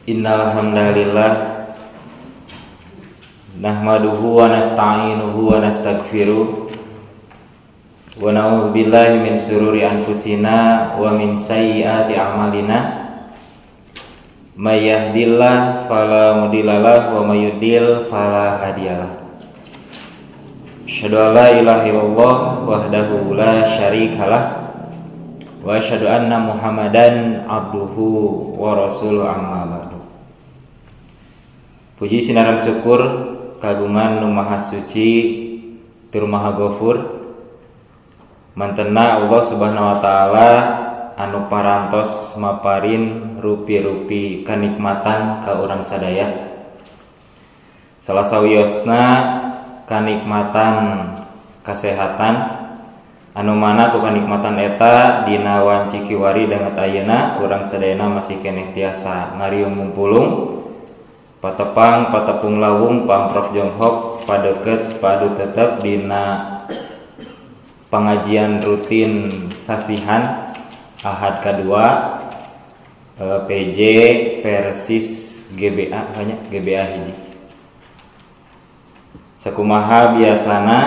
Innal hamdalillah nahmaduhu wa nasta'inuhu wa nastaghfiruh wa na'udzu billahi min shururi anfusina wa min sayyiati a'malina may yahdihillahu fala mudhillalah wa may yudlil fala hadiyalah. Asyhadu an la ilaha illallah wahdahu la syarikalah wa asyhadu anna Muhammadan abduhu wa rasuluhu amma ba'du. Puji sinaran syukur kagungan Nu Maha Suci tur Maha Ghafur mantena Allah Subhanahu wa taala anu parantos maparin rupi-rupi kanikmatan ka urang sadaya. Salah sawiosna kanikmatan kesehatan anu mana ku kanikmatan eta dina wanci kiwari danget ayeuna urang sadayana masih keneh tiasa ngariung mumpulung patepang patepung lawung pamprok jonghok padeukeut padu tetep dina pengajian rutin sasihan Ahad kedua PJ Persis GBA banyak GBA hiji. Sakumaha biasana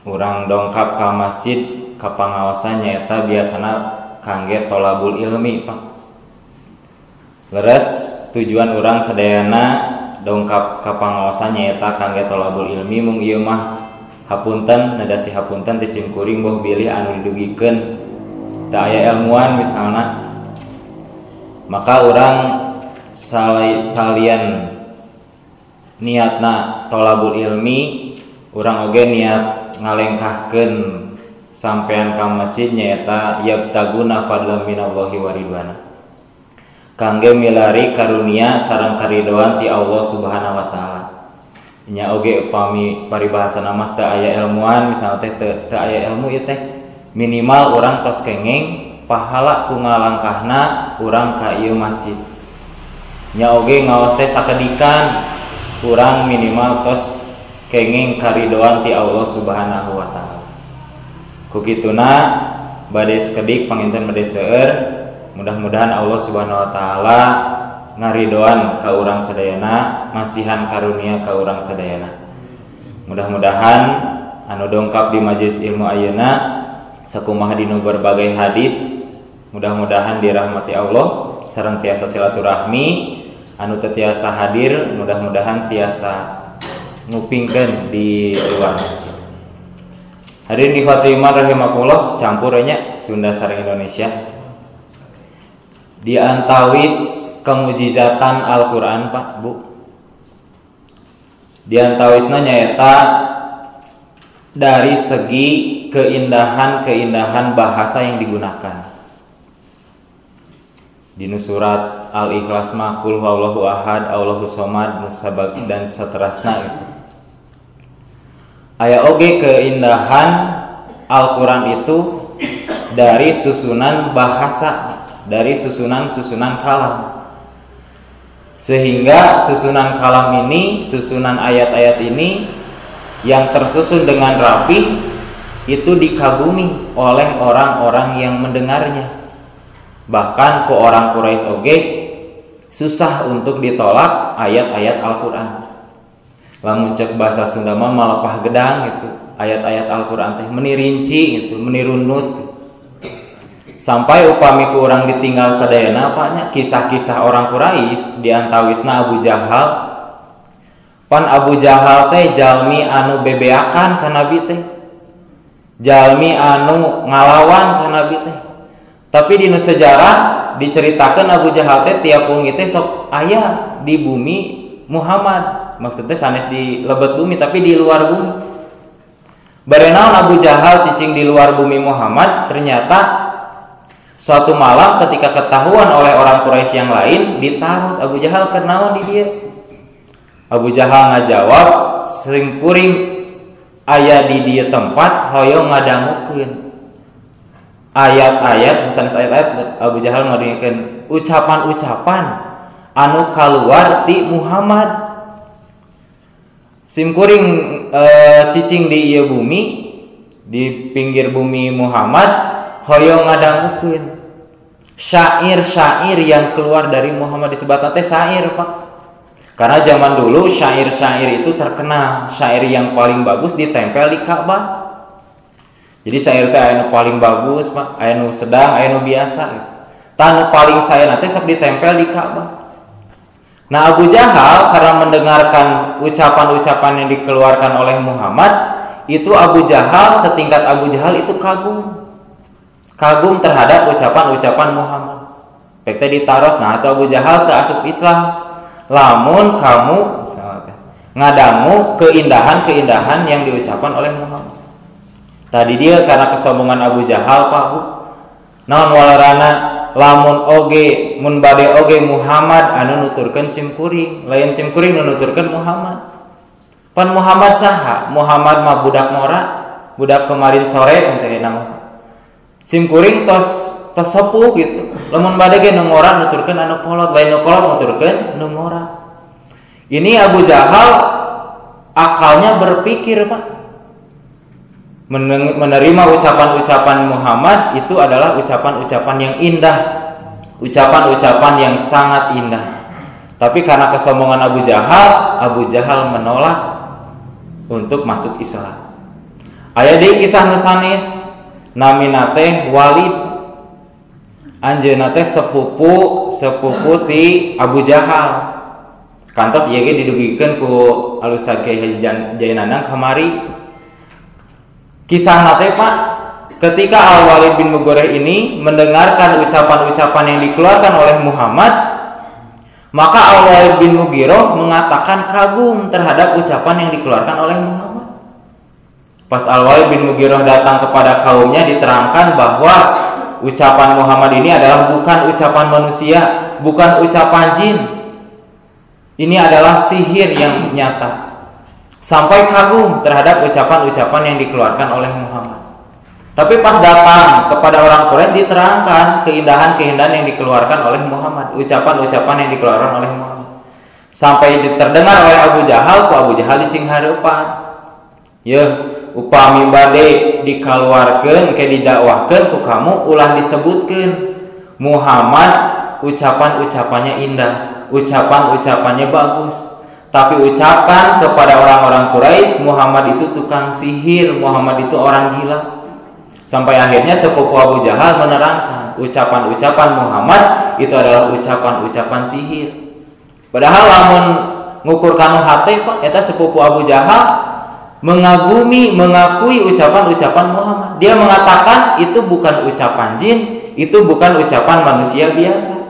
urang dongkap ka masjid ka pangaosan nyaeta biasana kangge tolabul ilmi Pak. Leres tujuan urang sadayana dongkap ka pangaosan nyaeta kangge tolabul ilmi mung ieu mah hapunten nadasi hapunten ti simkuring boh bilih anu didugikeun teu aya ilmuwan misalna. Maka urang salian niatna tolabul ilmi urang oge niat ngalengkahkeun sampean ka masjid nyaeta yabtaguna fadlan minallahi wa ridwana kangge milari karunia sareng karidoan ti Allah Subhanahu wa taala. Nya oge upami paribahasana mah teu aya ilmuwan misalna teh teu aya ilmu ieu teh minimal urang tos kenging pahala ku ngalangkahna urang ka ieu masjid. Nya oge ngaos teh sakedikan urang minimal tos kenging karidoan ti Allah Subhanahu wa taala. Ku kituna bade sakedik panginten bade seueur mudah-mudahan Allah Subhanahu wa taala ngaridoan ka urang sadayana masihan karunia ka urang sadayana. Mudah-mudahan anu dongkap di majelis ilmu ayeuna sakumaha dinu berbagai hadis mudah-mudahan dirahmati Allah sareng tiasa silaturahmi anu teu tiasa hadir mudah-mudahan tiasa ngupingkeun di luar masjid. Hadirin ikhwati iman rahimakumullah campur nya Sunda sareng Indonesia. Di antawis kemujizatan Al-Qur'an Pak Bu. Di antawisna nyaeta dari segi keindahan bahasa yang digunakan. Dinu surat Al-Ikhlas mah qul huwallahu ahad Allahus somad musabaq dan saterasna itu. Aya oge keindahan Al-Qur'an itu dari susunan bahasa, dari susunan kalam. Sehingga susunan kalam ini, susunan ayat-ayat ini yang tersusun dengan rapi itu dikagumi oleh orang-orang yang mendengarnya. Bahkan ku orang Quraisy oge susah untuk ditolak ayat-ayat Al-Qur'an. Lamun cek bahasa Sunda mah malepah gedang gitu. Ayat-ayat Al-Qur'an teh meni rinci gitu, meni runut. Sampai upami ku urang ditinggal sadayana apanya kisah-kisah orang Quraisy di antawisna Abu Jahal. Pan Abu Jahal teh jalmi anu bebeakan ka Nabi teh. Jalmi anu ngalawan ka Nabi teh. Tapi dinu sejarah diceritakan Abu Jahal teh tiap wengi teh sok aya di bumi Muhammad. Maksudnya sanes di lebet bumi tapi di luar bumi. Barenaon Abu Jahal cicing di luar bumi Muhammad, ternyata suatu malam ketika ketahuan oleh orang Quraisy yang lain ditarus Abu Jahal kenaon di dia. Abu Jahal ngajawab sing kuring aya di dieu tempat hoyong ngadangukeun ayat-ayat bukan ayat-ayat. Abu Jahal ngadengkeun ucapan-ucapan anu kaluar ti Muhammad. Simkuring cicing di ieu bumi di pinggir bumi Muhammad hoyong ngadangukeun syair-syair yang keluar dari Muhammad disebut teh syair, Pak. Karena zaman dulu syair-syair itu terkenal, syair yang paling bagus ditempel di Ka'bah. Jadi syair teh aya nu paling bagus, Pak, aya nu sedang, aya nu biasa. Tanu paling sae teh sok ditempel di Ka'bah. Nah, Abu Jahal karena mendengarkan ucapan-ucapan yang dikeluarkan oleh Muhammad, itu Abu Jahal, setingkat Abu Jahal itu kagum terhadap ucapan-ucapan Muhammad. PT ditaros, nah itu Abu Jahal teu asup Islam. Lamun kamu ngadangu keindahan-keindahan yang diucapkan oleh Muhammad. Tadi dia karena kesombongan Abu Jahal, Pak Bu. Naon walarana lamun oge mun bade oge Muhammad anu nuturkeun simkuring, lain simkuring nu nuturkeun Muhammad. Pan Muhammad saha? Muhammad mah budak mora, budak kemarin sore teh nama. Simkuring tos sepuh gitu. Lamun bade ge nu ngora nuturkeun anu kolot, lain nu kolot nuturkeun nu ngora. Ini Abu Jahal akalnya berpikir, Pak. Menerima ucapan-ucapan Muhammad itu adalah ucapan-ucapan yang indah, ucapan-ucapan yang sangat indah. Tapi karena kesombongan Abu Jahal menolak untuk masuk Islam. Aya deui kisah nu sanes, namina teh Walid. Anjeunna teh sepupu ti Abu Jahal. Kantos ieu ge didugikeun ku Al-Ustaz Kiai Haji Jainanang kamari. Kisah nate, Pak, ketika Al-Walid bin Mughirah ini mendengarkan ucapan-ucapan yang dikeluarkan oleh Muhammad, maka Al-Walid bin Mughirah mengatakan kagum terhadap ucapan yang dikeluarkan oleh Muhammad. Pas Al-Walid bin Mughirah datang kepada kaumnya, diterangkan bahwa ucapan Muhammad ini adalah bukan ucapan manusia, bukan ucapan jin. Ini adalah sihir yang nyata. Sampai kagum terhadap ucapan-ucapan yang dikeluarkan oleh Muhammad. Tapi pas datang kepada orang Quraisy diterangkan keindahan-keindahan yang dikeluarkan oleh Muhammad, ucapan-ucapan yang dikeluarkan oleh Muhammad. Sampai terdengar oleh Abu Jahal, ku Abu Jahal dicing hareupan. Ye, upami bade dikeluarkeun ke didakwahkeun ku kamu ulah disebutkeun Muhammad ucapan-ucapannya indah, ucapan-ucapannya bagus. Tapi ucapan kepada orang-orang Quraisy, Muhammad itu tukang sihir, Muhammad itu orang gila. Sampai akhirnya sepupu Abu Jahal menerangkan ucapan-ucapan Muhammad itu adalah ucapan-ucapan sihir. Padahal lamun ngukur kanu hate, Pak, eta sepupu Abu Jahal mengakui ucapan-ucapan Muhammad. Dia mengatakan itu bukan ucapan jin, itu bukan ucapan manusia biasa.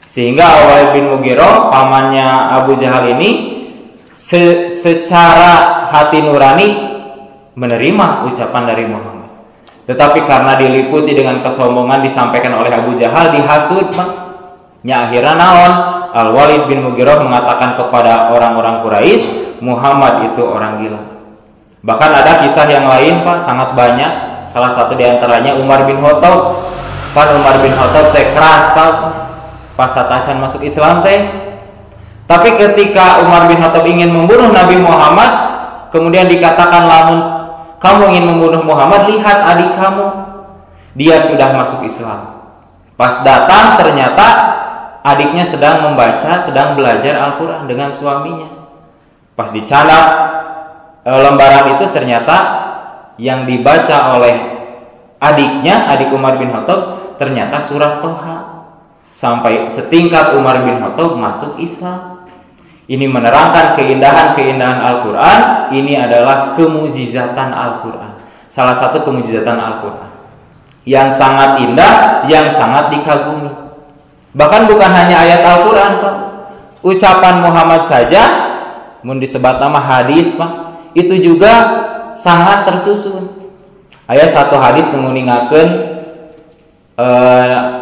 Sehingga Al-Walid bin Mughirah, pamannya Abu Jahal ini, secara hati nurani menerima ucapan dari Muhammad. Tetapi karena diliputi dengan kesombongan disampaikan oleh Abu Jahal, dihasut, Pak. Nya akhirnya naon? Al-Walid bin Mughirah mengatakan kepada orang-orang Quraisy, Muhammad itu orang gila. Bahkan ada kisah yang lain, Pak, sangat banyak. Salah satu diantaranya Umar bin Khattab. Kan Umar bin Khattab teh keras, Pak, pas satacan masuk Islam teh. Tapi ketika Umar bin Khattab ingin membunuh Nabi Muhammad, kemudian dikatakan, lamun kamu ingin membunuh Muhammad, lihat adik kamu, dia sudah masuk Islam. Pas datang ternyata adiknya sedang membaca, sedang belajar Al-Quran dengan suaminya. Pas dicatat lembaran itu ternyata yang dibaca oleh adiknya, adik Umar bin Khattab, ternyata surat Toha. Sampai setingkat Umar bin Khattab masuk Islam. Ini menerangkan keindahan-keindahan Al-Quran. Ini adalah kemujizatan Al-Quran. Salah satu kemujizatan Al-Quran yang sangat indah, yang sangat dikagumi. Bahkan bukan hanya ayat Al-Quran, Pak. Ucapan Muhammad saja, mun disebat nama hadis, Pak, itu juga sangat tersusun. Aya satu hadis nguningakeun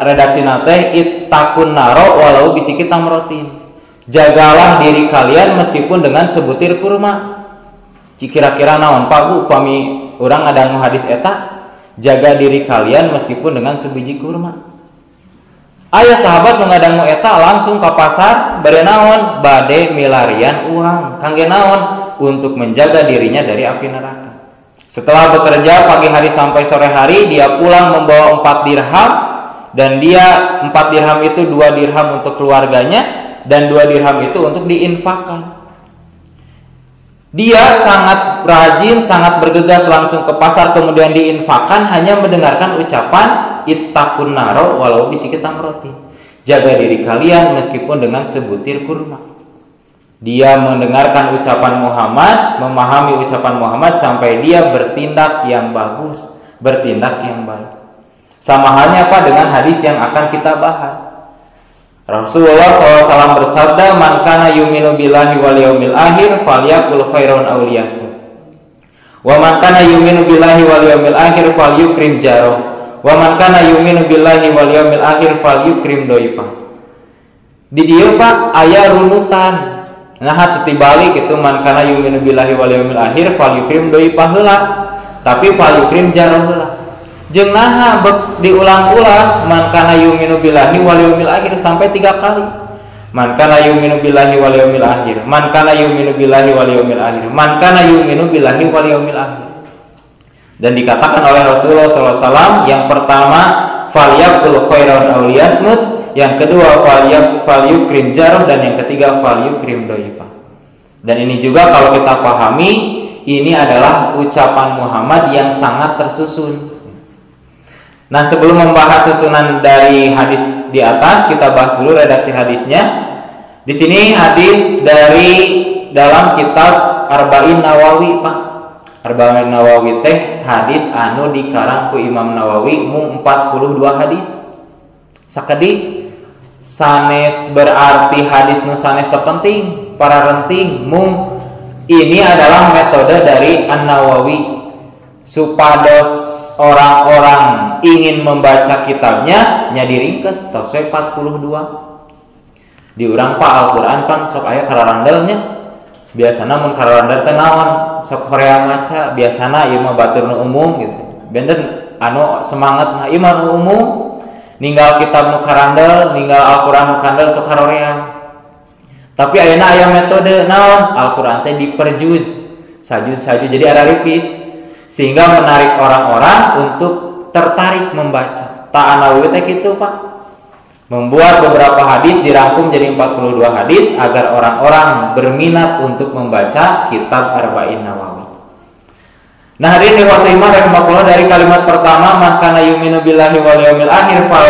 redaksi nate ittaqun naro walau bisikit tamrotin. Jagalah diri kalian meskipun dengan sebutir kurma. Kira-kira naon, Pak Bu, upami urang ngadangu hadis eta, jaga diri kalian meskipun dengan sebiji kurma. Aya sahabat nu ngadangu eta langsung ke pasar bade naon? Bade milarian uang. Kangge naon? Untuk menjaga dirinya dari api neraka. Setelah bekerja pagi hari sampai sore hari, dia pulang membawa 4 dirham. dan dia 4 dirham itu 2 dirham untuk keluarganya dan 2 dirham itu untuk diinfakkan. Dia sangat rajin, sangat bergegas langsung ke pasar kemudian diinfakkan hanya mendengarkan ucapan ittaqun naro walau bisikit tamrotin. Jaga diri kalian meskipun dengan sebutir kurma. Dia mendengarkan ucapan Muhammad, memahami ucapan Muhammad sampai dia bertindak yang bagus, bertindak yang baik. Sama halnya apa dengan hadis yang akan kita bahas. Rasulullah SAW bersabda, "Man kana yu'minu billahi wal yaumil akhir falyaqul khairan aw liyasmut. Wa man kana yu'minu billahi wal yaumil akhir falyukrim jaro. Wa man kana yu'minu billahi wal yaumil akhir falyukrim doifa." Di dieu Pak aya runutan. Nah, tibalik itu man kana yu'minu billahi wal yaumil akhir falyukrim doifa heula, tapi falyukrim jaro heula. Jeung naha diulang-ulang man kana yu'minu billahi wal yaumil akhir sampai 3 kali. Man kana yu'minu billahi wal yaumil akhir, man kana yu'minu billahi wal yaumil akhir, man kana yu'minu billahi wal yaumil akhir. Dan dikatakan oleh Rasulullah SAW, yang pertama falyaqul khairan aw liyasmut, yang kedua falyukrim jarh, dan yang ketiga falyukrim doifa. Dan ini juga kalau kita pahami, ini adalah ucapan Muhammad yang sangat tersusun. Nah, sebelum membahas susunan dari hadis di atas, kita bahas dulu redaksi hadisnya. Di sini hadis dari dalam kitab Arba'in Nawawi, Pak. Arba'in Nawawi teh hadis anu dikarang ku Imam Nawawi mung 42 hadis. Sakedi sanes berarti hadis nu sanes terpenting, para renting mung ini adalah metode dari An-Nawawi supados orang-orang ingin membaca kitabnya nya diringkes tos 42. Diurang Pak Al-Qur'an kan sok aya kararandelnya. Biasana mun kararandel teh naon? Sok Korea maca, biasana ieu mah batur nu umum gitu. Benten anu semangat mah ieu mah nu umum. Ninggal kitab nu karandel, ninggal Al-Qur'an nu kandel sok haroreang. Tapi ayeuna aya metode naon? Al-Qur'an teh diperjuz. Sajuz-sajuz jadi ada ripis. Sehingga menarik orang-orang untuk tertarik membaca. Ta'anawi teh kitu Pak. Membuat beberapa hadis dirangkum jadi 42 hadis agar orang-orang berminat untuk membaca kitab Arba'in Nawawi. Nah, hadirin dirahmati Allah rahimahullah, dari kalimat pertama man kana yu'minu billahi wal yaumil akhir fal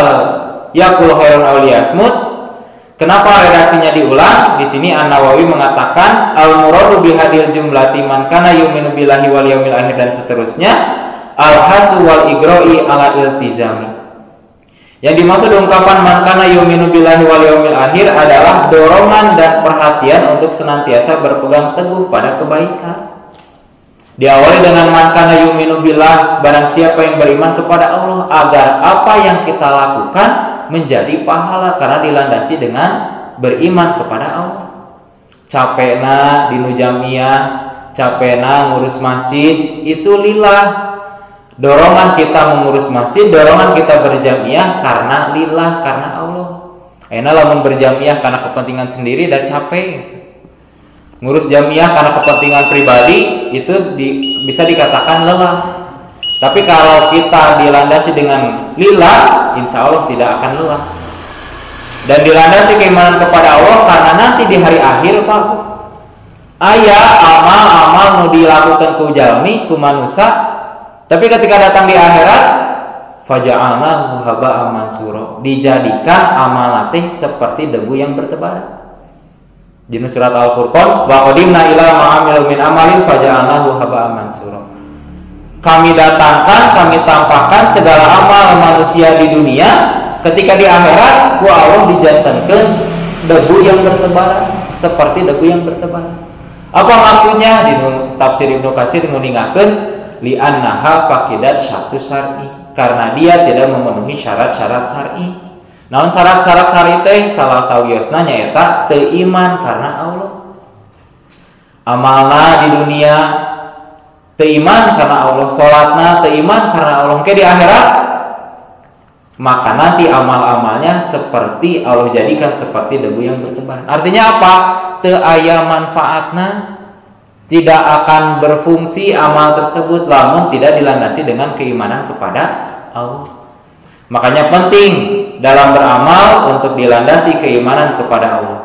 yaqul khairan aw liyasmut. Kenapa redaksinya diulang? Di sini An-Nawawi mengatakan al-muradu bihadil jumlati man kana yu'minu billahi wal yaumil akhir dan seterusnya al-hasu wal igro'i ala iltizami. Yang dimaksud ungkapan man kana yu'minu billahi wal yaumil akhir adalah dorongan dan perhatian untuk senantiasa berpegang teguh pada kebaikan. Diawali dengan man kana yu'minu billah, barang siapa yang beriman kepada Allah agar apa yang kita lakukan menjadi pahala karena dilandasi dengan beriman kepada Allah. Capena di nujamiyah, capena ngurus masjid, itu lillah. Dorongan kita mengurus masjid, dorongan kita berjamiah karena lillah, karena Allah. Enak lamun berjamiah karena kepentingan sendiri dan capek. Ngurus jamiah karena kepentingan pribadi itu bisa dikatakan lelah. Tapi kalau kita dilandasi dengan lillah, insya Allah tidak akan lelah. Dan dilandasi keimanan kepada Allah karena nanti di hari akhir Pak, aya amal-amal nu dilakukan ku jalmi, ku manusia, tapi ketika datang di akhirat faja'alnahu haba'an mansura, dijadikan amal teh seperti debu yang bertebaran. Di surat Al-Furqan, wa qadimna ila ma 'amilu min amalin faja'alnahu haba'an mansura. Kami datangkan, kami tampakkan segala amal manusia di dunia, ketika di akhirat ku Allah dijantankeun debu yang bertebaran, seperti debu yang bertebaran. Apa maksudnya? Di tafsir Ibnu Katsir nguningkeun li'annaha faqidat syartus syar'i, karena dia tidak memenuhi syarat-syarat syar'i. Naon syarat-syarat syar'i teh salah sawiosna nyaeta teu iman karena Allah. Amalna di dunia teu iman karena Allah, salatna teu iman karena Allah, ke di akhirat maka nanti amal-amalnya seperti Allah jadikan seperti debu yang bertebaran. Artinya apa? Teu aya manfaatna, tidak akan berfungsi amal tersebut lamun tidak dilandasi dengan keimanan kepada Allah. Makanya penting dalam beramal untuk dilandasi keimanan kepada Allah.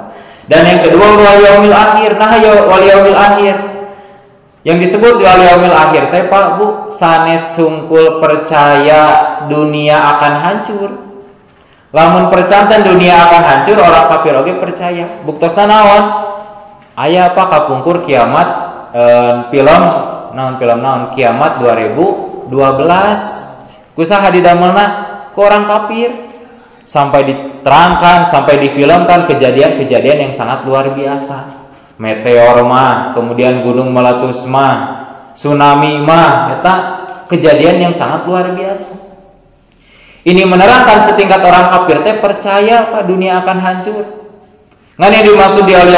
Dan yang kedua wal yaumil akhir. Nah, wal yaumil akhir. Yang disebut wal yaumil akhir teh Pak Bu, sanes sungkul percaya dunia akan hancur. Lamun percantan dunia akan hancur, orang kafir oge percaya. Buktosna naon? Aya apa kapungkur kiamat film naon kiamat 2012. Kusaha didamelna ke orang kafir. Sampai diterangkan, sampai difilmkan kejadian-kejadian yang sangat luar biasa. Meteor mah, kemudian gunung meletus mah, tsunami mah, eta kejadian yang sangat luar biasa. Ini menerangkan setingkat orang kafir teh percaya Pak dunia akan hancur. Ngan yang dimaksud di wal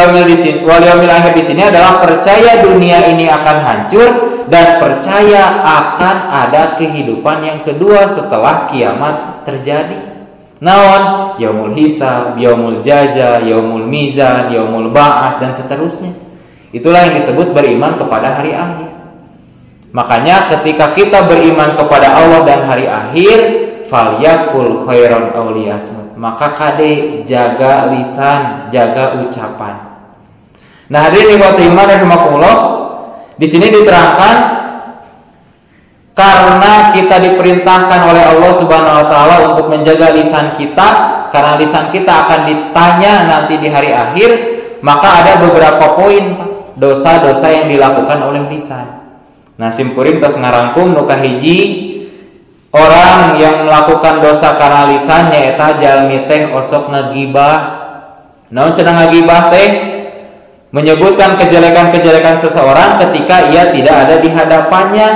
yaumil akhir di sini adalah percaya dunia ini akan hancur dan percaya akan ada kehidupan yang kedua setelah kiamat terjadi. Naon? Yaumul hisab, yaumul jaza, yaumul mizan, yaumul ba'as dan seterusnya. Itulah yang disebut beriman kepada hari akhir. Makanya ketika kita beriman kepada Allah dan hari akhir, falyakul khairan aw liyasmut. Maka kade jaga lisan, jaga ucapan. Nah, hadirin ikhwati iman rahimakumullah, di sini diterangkan karena kita diperintahkan oleh Allah Subhanahu wa taala untuk menjaga lisan kita, karena lisan kita akan ditanya nanti di hari akhir, maka ada beberapa poin dosa-dosa yang dilakukan oleh lisan. Nah, simpuring tos ngarangkum nu kahiji, orang yang melakukan dosa karena lisannya eta jalmi teh osok ngagibah. Naon cenah ngagibah teh? Menyebutkan kejelekan-kejelekan seseorang ketika ia tidak ada di hadapannya,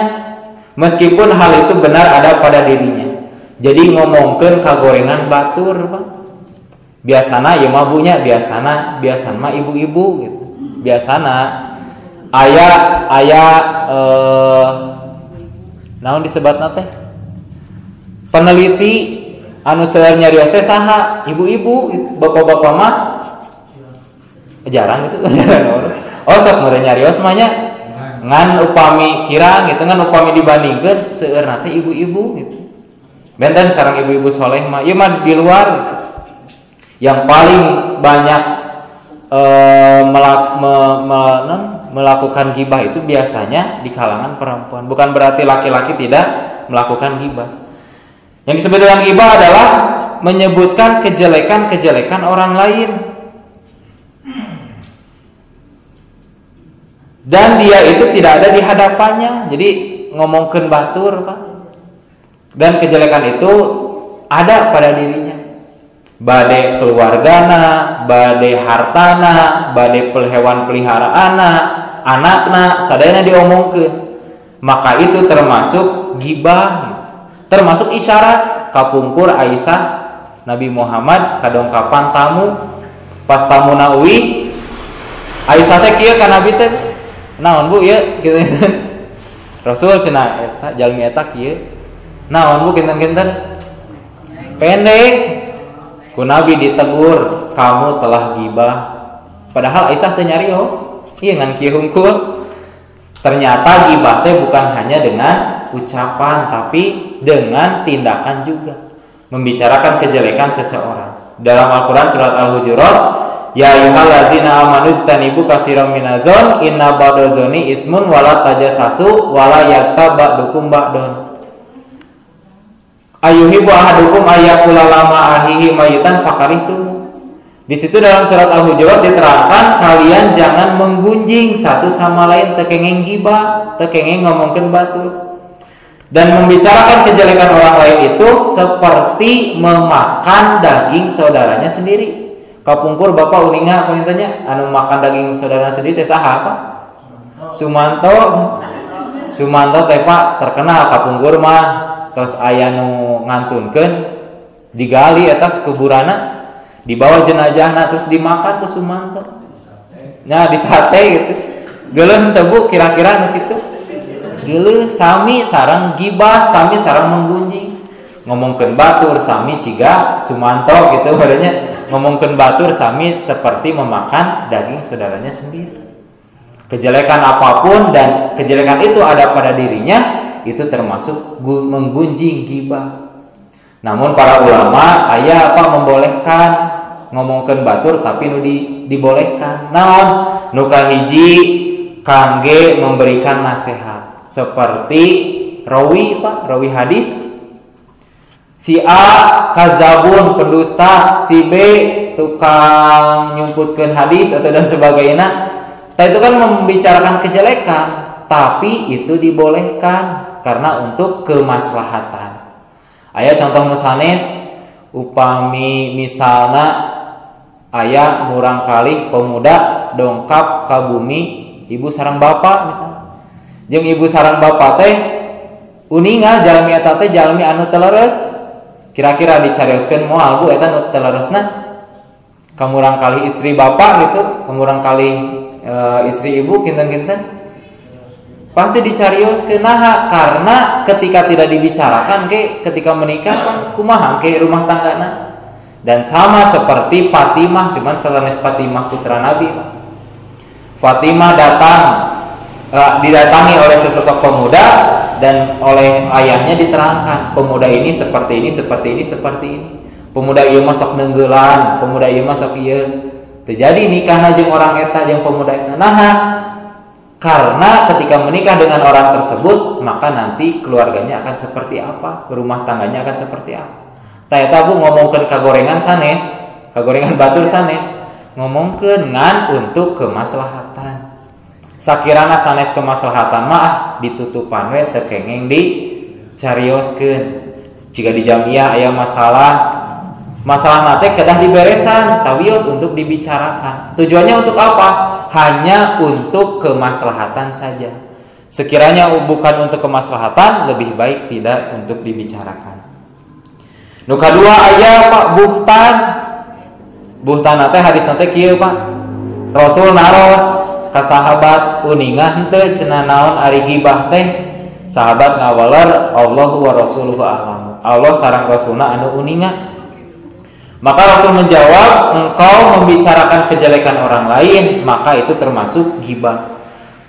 meskipun hal itu benar ada pada dirinya. Jadi ngomongkeun kagorengan batur, Pak. Biasana ya mabunya, biasana mah ibu-ibu gitu. Biasana aya naon disebutna teh? Peneliti anu seueur nyarios teh saha? Ibu-ibu, bapak-bapak mah jarang gitu. Oh, sok meureun nyarios mah nya ngan upami kirang gitu, ngan upami dibandingkeun seueur teh ibu-ibu gitu. Benten sareng ibu-ibu soleh mah ieu mah di luar gitu. Yang paling banyak melakukan gibah itu biasanya di kalangan perempuan. Bukan berarti laki-laki tidak melakukan gibah. Yang disebut dengan gibah adalah menyebutkan kejelekan-kejelekan orang lain. Dan dia itu tidak ada di hadapannya. Jadi ngomongkeun batur, Pak. Dan kejelekan itu ada pada dirinya. Bade keluargana, bade hartana, bade hewan peliharaana, anakna, sadayana diomongkeun. Maka itu termasuk gibah. Termasuk isyarat kapungkur Aisyah Nabi Muhammad kadongkapan tamu. Pas tamu nauwi Aisyah teh kieu ka Nabi teh, naon Bu ieu kitu. Rasul cenah eta jalmi eta kieu. Naon Bu kinten-kinten? Pendek. Ku Nabi ditegur, kamu telah gibah. Padahal Aisyah teh nyarios. Ieu ngan kieu hungkul. Ternyata gibah teh bukan hanya dengan ucapan tapi dengan tindakan juga. Membicarakan kejelekan seseorang. Dalam Al-Qur'an surat Al-Hujurat, ya ayyuhalladzina amanu istanibu katsiran minazon inna ba'dadzoni ismun wala tajassasu wala yaghtab ba'dukum ba'dun. Ayuhibu ahadukum ayyakula lama ahihi mayitan fakaritum. Di situ dalam surat Al-Hujurat diterangkan kalian jangan menggunjing satu sama lain, tekengeng gibah, tekengeng ngomongkeun batur. Dan membicarakan kejelekan orang lain itu seperti memakan daging saudaranya sendiri. Kapungkur bapak uninga punintanya anu makan daging saudaranya sendiri teh saha apa? Sumanto teh Pak terkenal kapungkur mah. Terus aya nu ngantunkeun digali eta kuburanna, dibawa jenazahna terus dimakan ku Sumanto. Nah, di sate gitu. Geuleuh henteu Bu kira-kira anu kitu? Geuleuh sami sareng gibah, sami sareng menggunjing. Ngomongkeun batur sami ciga Sumanto gitu barunya. Ngomongkeun batur sami seperti memakan daging saudaranya sendiri. Kejelekan apapun dan kejelekan itu ada pada dirinya, itu termasuk menggunjing gibah. Namun para ulama aya apa membolehkan ngomongkeun batur tapi nu dibolehkan. Naon? Nu kahiji kangge memberikan nasihat seperti rawi hadis. Si A kazabun pendusta, si B tukang nyumputkeun hadis atau dan sebagainya. Itu kan membicarakan kejelekan, tapi itu dibolehkan karena untuk kemaslahatan. Aya contoh sanes upami misalna aya murang kalih pemuda dongkap ka bumi ibu sareng bapak misalnya. Jeung ibu sareng bapak teh uninga jalmi eta teh jalmi anu teleres. Kira-kira dicarioskeun moal bu eta nu teleresna. Kamurang kalih istri bapak gitu, kamurang kalih istri ibu kinten-kinten pasti dicarioskeun naha karena ketika tidak dibicarakan ketika menikah kan kumaha rumah tanggana. Dan sama seperti Fatimah, cuman kelanes Fatimah putra Nabi. Fatimah didatangi oleh sesosok pemuda dan oleh ayahnya diterangkan pemuda ini seperti ini. Pemuda ieu mah sok neunggelan, pemuda ieu mah sok ieu. Terjadi nikahna jeung orang eta jeung pemuda eta. Naha karena ketika menikah dengan orang tersebut maka nanti keluarganya akan seperti apa, rumah tangganya akan seperti apa. Tah eta Bu ngomongkeun kagorengan sanes, kagorengan batur sanes, ngomongkeun ngan untuk kemaslahatan. Sakirana sanes kemaslahatan mah ditutupan we teu kengeng dicarioskeun. Jika di jamiah aya masalah nate kedah diberesan tawios untuk dibicarakan. Tujuannya untuk apa? Hanya untuk kemaslahatan saja. Sekiranya bukan untuk kemaslahatan, lebih baik tidak untuk dibicarakan. Nu kadua aya Pak buhtan. Buhtan nate hadis nate kieu Pak. Rasul naros ka sahabat uningan teu cenah naon ari gibah teh. Sahabat ngawaler Allahu wa rasuluhu a'lam. Allah sareng rasulna anu uningan. Maka Rasul menjawab, engkau membicarakan kejelekan orang lain, maka itu termasuk gibah.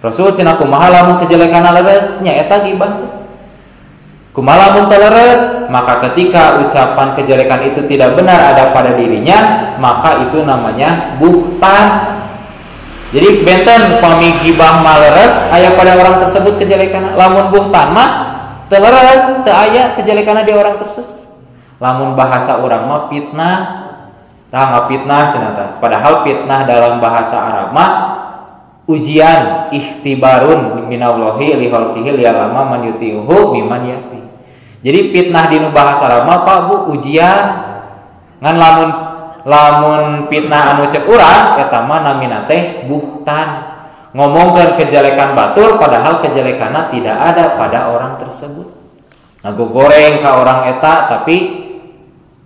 Rasul cenah kumaha lamun kejelekan leres nya eta gibah. Kumaha lamun leres, maka ketika ucapan kejelekan itu tidak benar ada pada dirinya, maka itu namanya buhtan. Jadi benten upami gibah maleres aya pada orang tersebut kejelekan. Lamun buhtan mah teu leres, teu aya kejelekan di orang tersebut. Lamun bahasa urang mah fitnah, ngapitnah cenah tah. Padahal fitnah dalam bahasa Arab mah ujian, ikhtibarun minallahi li khalqihi liya'lama man yuti'uhu mimman yasi. Jadi fitnah di bahasa Arab mah Pak Bu ujian. Ngan lamun fitnah anu cek urang eta mah namina teh buhtan. Ngomongkeun kejelekan batur padahal kejelekanna tidak ada pada orang tersebut. Ngagoreng ka orang eta tapi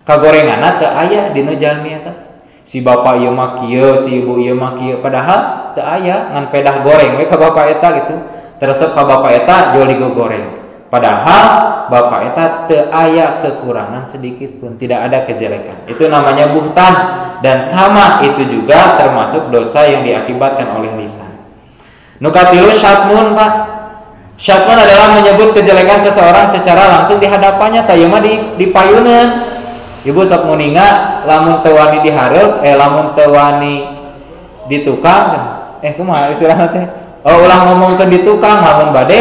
kagorenganna teu aya dina jalmi eta. Si bapak ieu mah kieu, si ibu ieu mah kieu, padahal teu aya ngan pedah goreng we ka bapak eta gitu. Teresep ka bapak eta jual digoreng. Padahal bapak eta teu aya kekurangan sedikit pun, tidak ada kejelekan. Itu namanya buhtan dan sama itu juga termasuk dosa yang diakibatkan oleh lisan. Nu katilu syatmun Pak. Syatmun adalah menyebut kejelekan seseorang secara langsung di hadapannya, tah ieu mah dipayuneun. Ibu sok muninga lamun teu wani dihareup, lamun teu wani di tukang, kumaha istilahna teh? Ulah ngomongkeun di tukang lamun bade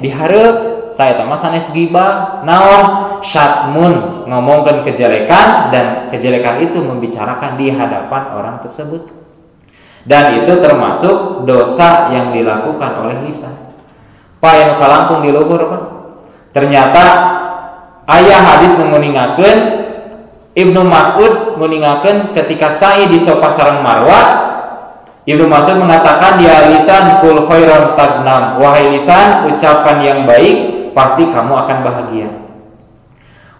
dihareup, tah eta mah sanes gibah. Naon? Syatmun, ngomongkeun kejelekan dan kejelekan itu membicarakan di hadapan orang tersebut. Dan itu termasuk dosa yang dilakukan oleh lisan. Pak yang kalangkung di luhur Pak. Ternyata aya hadis nu nguningakeun Ibnu Mas'ud nguningakeun ketika sa'i di sofa sareng Marwah, Ibnu Mas'ud mengatakan dia lisan kul khairan tadnam, wahai lisan ucapan yang baik pasti kamu akan bahagia.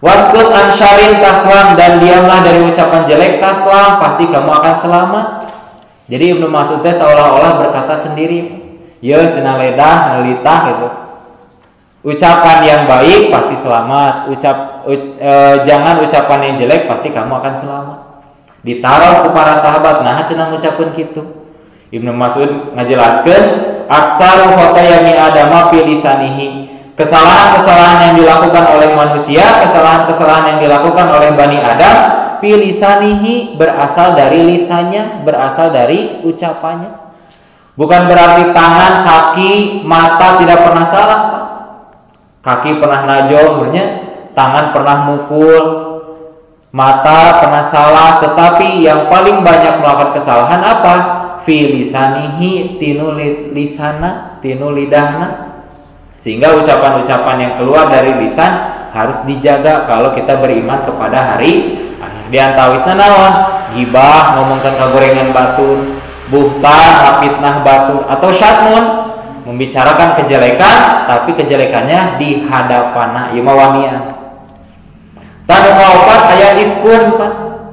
Waskut an syarin taslam, dan diamlah dari ucapan jelek taslam, pasti kamu akan selamat. Jadi Ibnu Mas'ud teh seolah-olah berkata sendiri, ya cenah ledah ngelitah gitu. Ucapan yang baik pasti selamat. Jangan ucapan yang jelek pasti kamu akan selamat. Ditaruh ke para sahabat, nah cenah ngucapkeun kitu. Ibnu Mas'ud ngajelaskeun, aksaru khatayani adama fi lisanihi. Kesalahan-kesalahan yang dilakukan oleh manusia, kesalahan-kesalahan yang dilakukan oleh Bani Adam, filisanihi berasal dari lisannya, berasal dari ucapannya. Bukan berarti tangan, kaki, mata tidak pernah salah. Kaki pernah najong, tangan pernah mukul, mata pernah salah, tetapi yang paling banyak melakukan kesalahan apa? Filisanihi, tinu lisana, tinu lidahna. Sehingga ucapan-ucapan yang keluar dari lisan harus dijaga kalau kita beriman kepada hari akhir. Di antawisna naon? Gibah, ngomongkan kagorengan batur, buhtan, fitnah batur, atau syatmun, membicarakan kejelekan tapi kejelekannya di hadapan ieu mawanian. Tanu kaopat aya ifkun,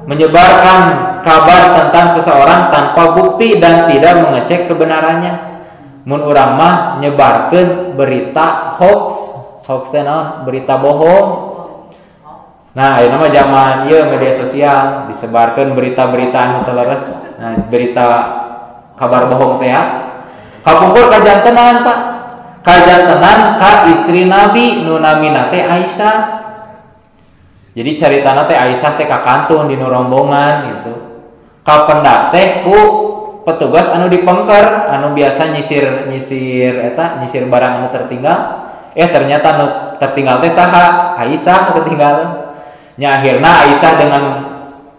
menyebarkan kabar tentang seseorang tanpa bukti dan tidak mengecek kebenarannya. Mun urang mah nyebarkeun berita hoax teh naon? Berita bohong. Nah, ieu mah zaman ieu media sosial disebarkeun berita-berita anu teu leres. Nah, berita kabar bohong teh kapungkur ka jantenan, Pak. Ka jantenan ka istri Nabi nu namina teh Aisyah. Jadi caritana teh Aisyah teh kakantun di nu rombongan gitu. Kapendak teh ku petugas anu dipengker, anu biasa nyisir barang anu tertinggal. Ternyata anu tertinggal teh saha? Aisyah tertinggal. Nya akhirna Aisyah dengan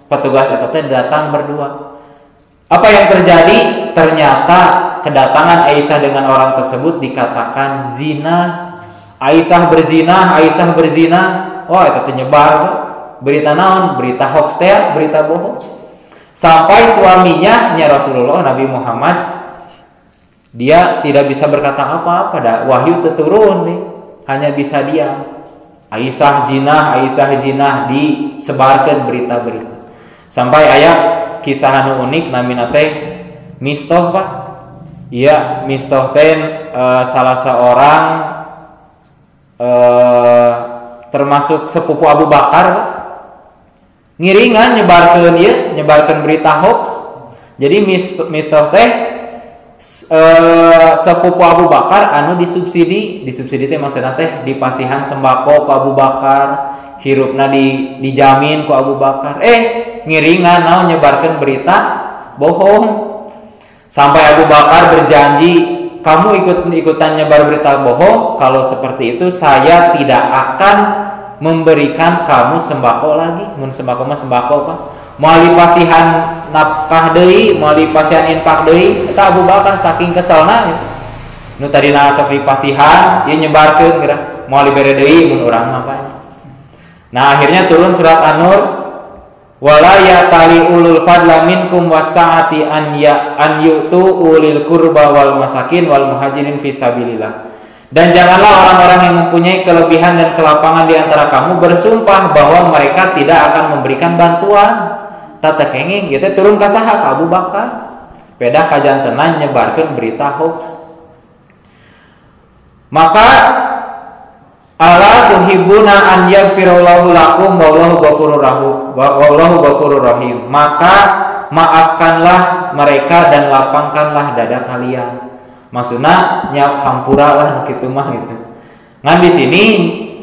petugas eta teh datang berdua. Apa yang terjadi? Ternyata kedatangan Aisyah dengan orang tersebut dikatakan zina. Aisyah berzina. Oh, eta teh nyebar berita naon? Berita hoax teh, berita bohong. Sampai suaminya, Rasulullah Nabi Muhammad, dia tidak bisa berkata apa-apa, wahyu turun nih, hanya bisa diam. Aisyah zinah disebarkan berita-berita. Sampai ayat kisah anu unik namina teh Mistoh, Pak. Iya, Mistoh teh salah seorang termasuk sepupu Abu Bakar, Pak. Ngiringan nyebarkeun berita hoax. Jadi Mistoh teh sepupu Abu Bakar anu disubsidi teh maksudna teh dipasihan sembako ku Abu Bakar, hirupna dijamin ku Abu Bakar. Ngiringan naon nyebarkeun berita bohong. Sampai Abu Bakar berjanji, kamu ikutan nyebar berita bohong, kalau seperti itu saya tidak akan memberikan kamu sembako lagi. Mun sembako mah sembako, Pak. Moal dipasihan nafkah deui, moal dipasihan infak deui, eta Abu Bakar saking keselna gitu. Nu tadina sok dipasihan, ieu nyebarkeun kira moal dibere deui mun urang mah, Pak. Nah, akhirnya turun surat An-Nur, wala ya'tali ulul fadla minkum wasa'ati an yu'tu ulil qurba wal masakin wal muhajirin fisabilillah. Dan janganlah orang-orang yang mempunyai kelebihan dan kelapangan di antara kamu bersumpah bahwa mereka tidak akan memberikan bantuan. Tata kenging gitu turun ka saha? Ka Abu Bakar. Pedah kajantenan nyebarkeun berita hoax. Maka ala tuhibbuna an yaghfirallahu lakum wallahu ghafurur rahim. Maka maafkanlah mereka dan lapangkanlah dada kalian. Maksudna nya hampura lah kitu mah gitu. Ngan di sini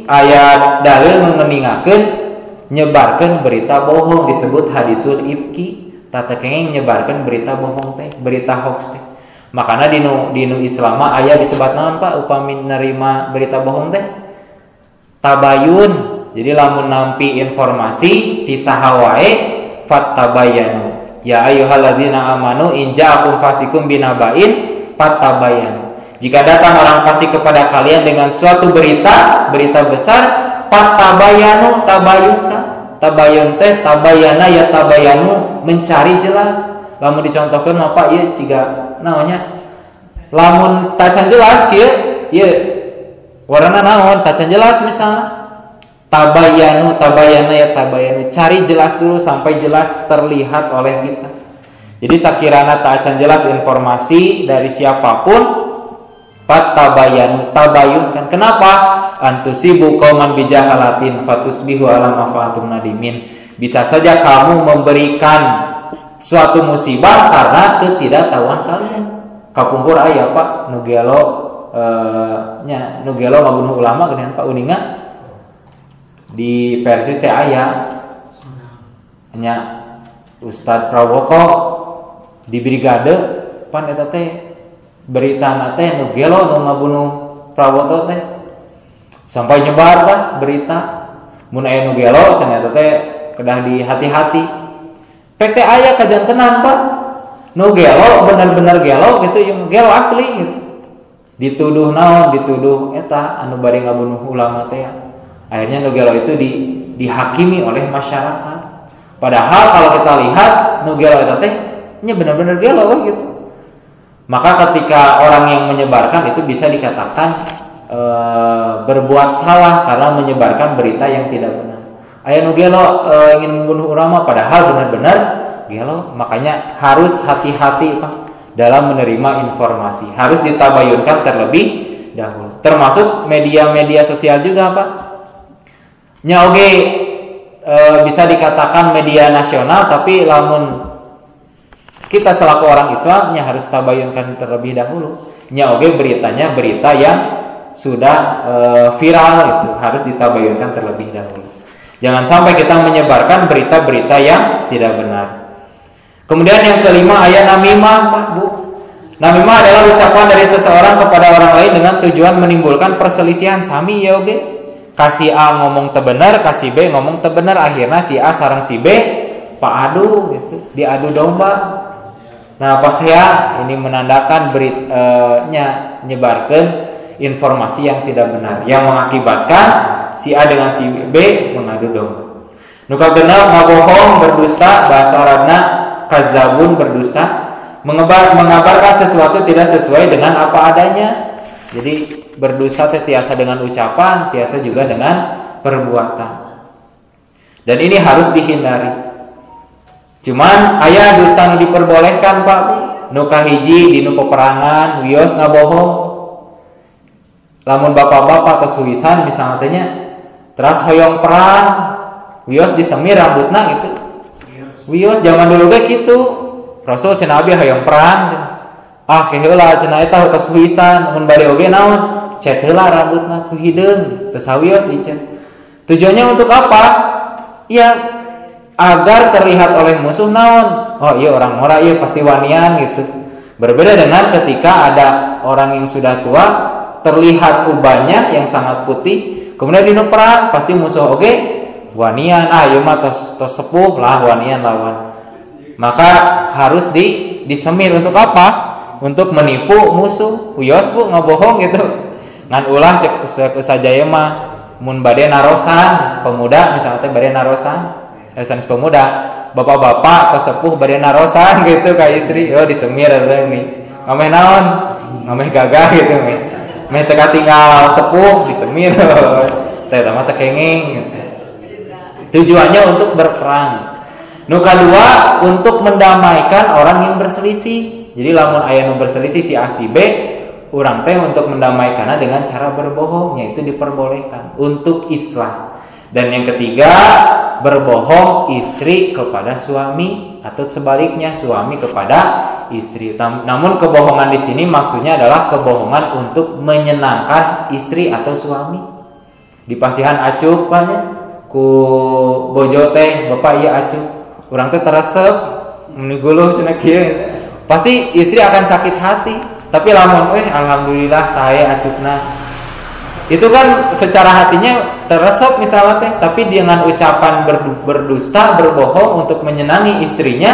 ayat dalil ngeningakeun nyebarkeun berita bohong disebut hadisul ifki. Tata kenging nyebarkeun berita bohong teh, berita hoax teh. Makana dinu Islam mah aya disebat naon, Pak, upami nerima berita bohong teh? Tabayun. Jadi lamun nampi informasi ti saha wae fattabayanu. Ya ayyuhalladzina amanu in ja'akum fasikum binaba'in fatabayan. Jika datang orang fasik kepada kalian dengan suatu berita besar, fatabayanu, tabayun teh tabayana ya tabayanu, mencari jelas. Lamun dicontohkeun apa ieu ciga naonnya? Lamun tacan jelas kieu, warna naon tacan jelas misalnya. Tabayana ya tabayanu, cari jelas dulu sampai jelas terlihat oleh kita. Jadi sakirana tacan jelas informasi dari siapapun, tabayun kan. Kenapa? Antusibu qauman bijahalatin fatusbihu ala ma fa'altum nadimin. Bisa saja kamu memberikan suatu musibah karena ketidaktahuan kalian. Kapungkur aya, Pak, nu gelo nya nu gelo ngabunuh ulama geuningan Pak Uninga di Persis teh aya nya Ustad Prawoto di brigade pan eta teh berita teh nu gelo nu ngabunuh Prawoto teh sampai nyebar tah berita mun aya nu gelo cenah eta teh kedah di hati-hati PT aya kajantenan Pak nu gelo bener-bener gelo gitu yang gelo asli gitu dituduh naon dituduh eta anu bari ngabunuh ulama teh akhirnya nu gelo itu dihakimi oleh masyarakat padahal kalau kita lihat nu gelo eta teh nya bener-bener gelo gitu maka ketika orang yang menyebarkan itu bisa dikatakan berbuat salah karena menyebarkan berita yang tidak benar. Aya nu gelo ingin membunuh ulama padahal benar-benar gelo, makanya harus hati-hati Pak dalam menerima informasi. Harus ditabayunkan terlebih dahulu. Termasuk media-media sosial juga Pak. Nya oge bisa dikatakan media nasional tapi lamun kita selaku orang Islamnya harus tabayunkan terlebih dahulu. Nya oge beritanya berita yang sudah viral itu harus ditabayunkan terlebih dahulu. Jangan sampai kita menyebarkan berita-berita yang tidak benar. Kemudian yang kelima ayat namimah, Pak Bu. Namimah adalah ucapan dari seseorang kepada orang lain dengan tujuan menimbulkan perselisihan sami ya oge. Kasih A ngomong teu bener, kasih B ngomong teu bener, akhirnya si A sareng si B paadu gitu, diadu domba. Nah, pas ya ini menandakan beritanya nyebarkan informasi yang tidak benar yang mengakibatkan si A dengan si B mengadu domba. Nu kagenep ngabohong berdusta bahasa Arabna kadzabun berdusta mengabarkan sesuatu tidak sesuai dengan apa adanya. Jadi berdusta tiasa dengan ucapan, tiasa juga dengan perbuatan. Dan ini harus dihindari. Cuman aya dusta nu diperbolehkan Pak. Nu kahiji dinu peperangan wios ngabohong. Lamun bapak-bapak atau suwisan misalnya tanya teras hoyong perang wios disemir rambutna gitu wios zaman dulu ge gitu Rasul cenah abi hoyong perang keheula cenah eta tos suwisan mun bari oge naon cet heula rambutna ku hideung teu sawios dicet tujuannya untuk apa ya agar terlihat oleh musuh naon oh iya orang mora iya pasti wanian gitu berbeda dengan ketika ada orang yang sudah tua terlihat ubannya yang sangat putih kemudian dinu perang pasti musuh oge wanian ieu mah tos sepuh lah wanian lawan maka harus disemir untuk apa untuk menipu musuh wios Bu ngabohong gitu ngan ulah cek sajaya mah mun bade narosan pemuda misalnya teh bade narosan sanes pemuda bapak-bapak tos sepuh bade narosan gitu ka istri yo disemir nih ngameh naon ngameh gagah gitu nih meh teka tinggal sepuh disemir saya mah teh kenging tujuannya untuk berperang nu kadua untuk mendamaikan orang yang berselisih jadi lamun aya nu berselisih si A si B urang teh untuk mendamaikanna dengan cara berbohong yaitu diperbolehkan untuk islah dan yang ketiga berbohong istri kepada suami atau sebaliknya suami kepada istri. Namun kebohongan di sini maksudnya adalah kebohongan untuk menyenangkan istri atau suami. Di pasihan acuh banyak ku bojo teh bapak ieu acuh. Urang teh teresep meniguluh cenah kieu. Pasti istri akan sakit hati. Tapi lamun alhamdulillah saya acuhna. Itu kan secara hatinya teresep misalnya teh, tapi dengan ucapan berdusta, berbohong untuk menyenangi istrinya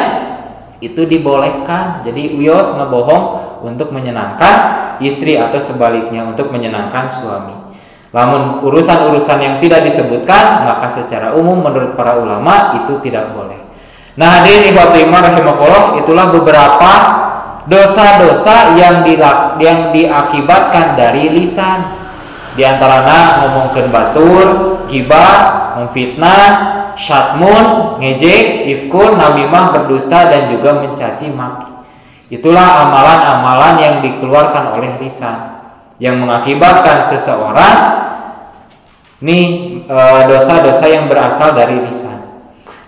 itu dibolehkan. Jadi wios ngebohong untuk menyenangkan istri atau sebaliknya untuk menyenangkan suami. Namun urusan-urusan yang tidak disebutkan maka secara umum menurut para ulama itu tidak boleh. Nah, hadirin ikhwati rahimakumullah, itulah beberapa dosa-dosa yang diakibatkan dari lisan. Di antaranya ngomongkeun batur, ghibah, memfitnah, syatmun, ngejek, ifkun, namimah, berdusta dan juga mencaci maki. Itulah amalan-amalan yang dikeluarkan oleh lisan yang mengakibatkan seseorang dosa-dosa yang berasal dari lisan.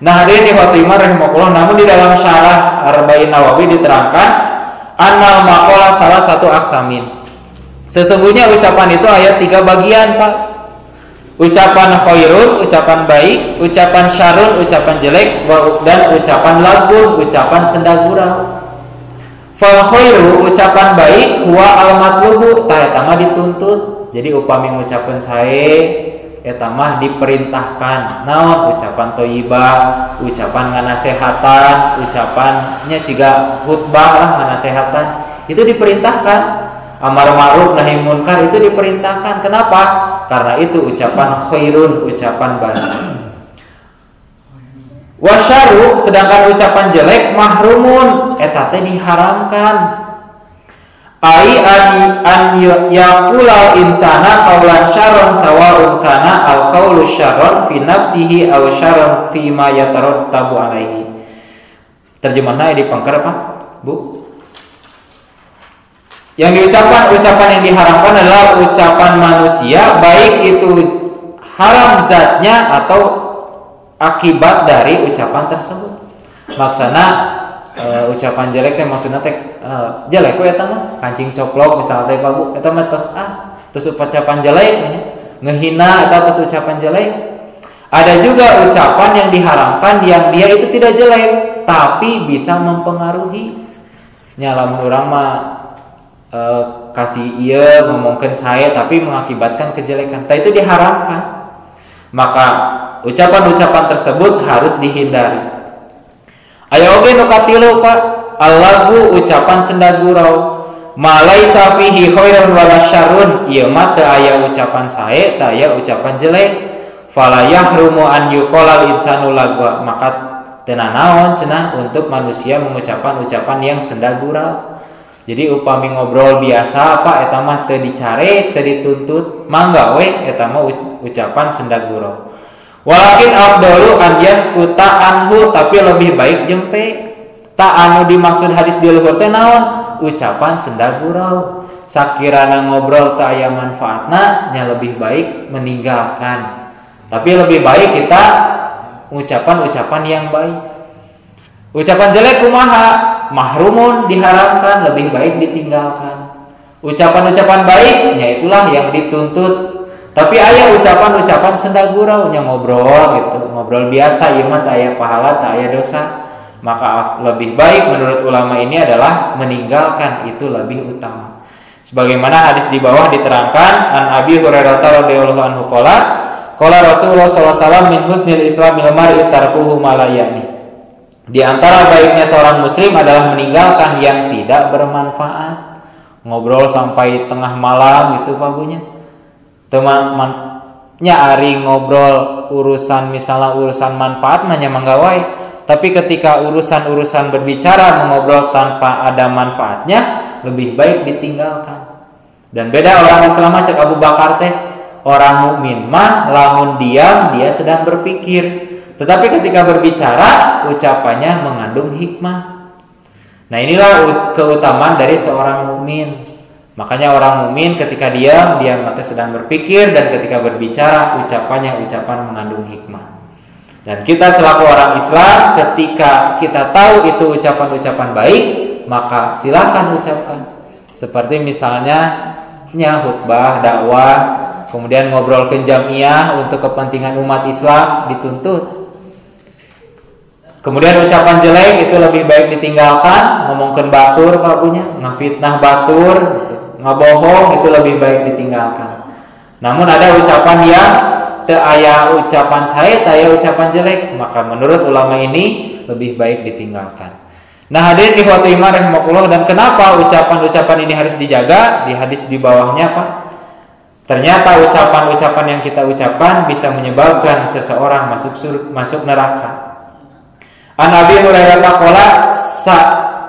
Nah, hadirin ikhwatimah rahimakumullah, namun di dalam syarah Arba'in Nawawi diterangkan annal maqala salah satu aksamin. Sesungguhnya ucapan itu ayat 3 bagian, Pak. Ucapan khairun, ucapan baik, ucapan syarun, ucapan jelek, dan ucapan lagun, ucapan senda gurau. Fal khairu, ucapan baik, huwa al-matlubu, ta eta mah dituntut. Jadi upami ngucapkeun sae eta mah diperintahkan. Naon? Ucapan thayyibah, ucapan nganasehatan, ucapannya ciga khutbah lah nganasehatan. Itu diperintahkan. Amar ma'ruf nahi munkar itu diperintahkan. Kenapa? Karena itu ucapan khairun, ucapan baik. Wasyaru, sedangkan ucapan jelek mahrumun, eta teh diharamkan. Ai an yaqula insana qaulan syarron sawa'un kana al qaulu syarron fi nafsihi aw syarron fi ma yatarattabu alaihi. Terjemahna di pangker apa, Bu? Yang diucapkan ucapan yang diharamkan adalah ucapan manusia, baik itu haram zatnya atau akibat dari ucapan tersebut. Maksudna ucapan jelek teh maksudna teh jelek we eta mah kancing coplok misalnya teh Pak Bu, eta mah tos ucapan jelek ngehina eta tos ucapan jelek. Ada juga ucapan yang diharamkan yang dia itu tidak jelek tapi bisa mempengaruhi. Nya lamun urang mah kasih iya ngomongkan saya tapi mengakibatkan kejelekan, itu diharamkan. Maka ucapan-ucapan tersebut harus dihindari. Ayo oge nu katilu Pak, al-lagu ucapan senda gurau, malaisa fihi khairun wala syarrun, ieu mah teu aya ucapan sae, teu aya ucapan jelek. Fala yahrumu an yuqala insanu lagwa, maka teu naon cenah untuk manusia mengucapkan ucapan yang senda gurau. Jadi upami ngobrol biasa Pak eta mah teu dicare, teu dituntut, mangga we eta mah ucapan senda gurau. Walakin afdalu an yaskuta anhu, tapi lebih baik jempe. Ta anu dimaksud hadis di luhur teh naon? Ucapan senda gurau. Sakirana ngobrol teu aya manfaatna, nya lebih baik meninggalkan. Tapi lebih baik kita ucapan-ucapan yang baik. Ucapan jelek kumaha? Mahrumun, diharamkan, lebih baik ditinggalkan. Ucapan-ucapan baik, ya itulah yang dituntut. Tapi aya ucapan-ucapan senda gurau, nya ngobrol gitu, ngobrol biasa, ieu mah teu aya pahala, teu aya dosa. Maka lebih baik menurut ulama ini adalah meninggalkan, itu lebih utama. Sebagaimana hadis di bawah diterangkan, an Abi Hurairah radhiyallahu anhu qala Rasulullah sallallahu alaihi wasallam min husnil islamil mar'i tarkuhu ma la ya'ni. Di antara baiknya seorang muslim adalah meninggalkan yang tidak bermanfaat. Ngobrol sampai tengah malam gitu Pak Bunya. Teman-temannya ari ngobrol urusan misalnya urusan manfaat nanya manggawai. Tapi ketika urusan-urusan berbicara mengobrol tanpa ada manfaatnya, lebih baik ditinggalkan. Dan beda orang Islam cek Abu Bakar teh, orang mukmin mah lamun diam dia sedang berpikir. Tetapi ketika berbicara, ucapannya mengandung hikmah. Nah inilah keutamaan dari seorang mukmin. Makanya orang mukmin ketika diam, dia mati sedang berpikir, dan ketika berbicara, ucapannya ucapan mengandung hikmah. Dan kita selaku orang Islam, ketika kita tahu itu ucapan-ucapan baik, maka silakan ucapkan. Seperti misalnya khutbah, dakwah, kemudian ngobrol ke jamiah untuk kepentingan umat Islam dituntut. Kemudian ucapan jelek itu lebih baik ditinggalkan, ngomongkeun batur Pak Bunya, ngafitnah batur, gitu. Ngabohong itu lebih baik ditinggalkan. Namun ada ucapan yang teu aya ucapan sae, teu aya ucapan jelek, maka menurut ulama ini lebih baik ditinggalkan. Nah, hadirin ikhwati iman rahimakumullah, dan kenapa ucapan-ucapan ini harus dijaga? Di hadis di bawahnya Pak. Ternyata ucapan-ucapan yang kita ucapkan bisa menyebabkan seseorang masuk neraka. An Abi Hurairah qala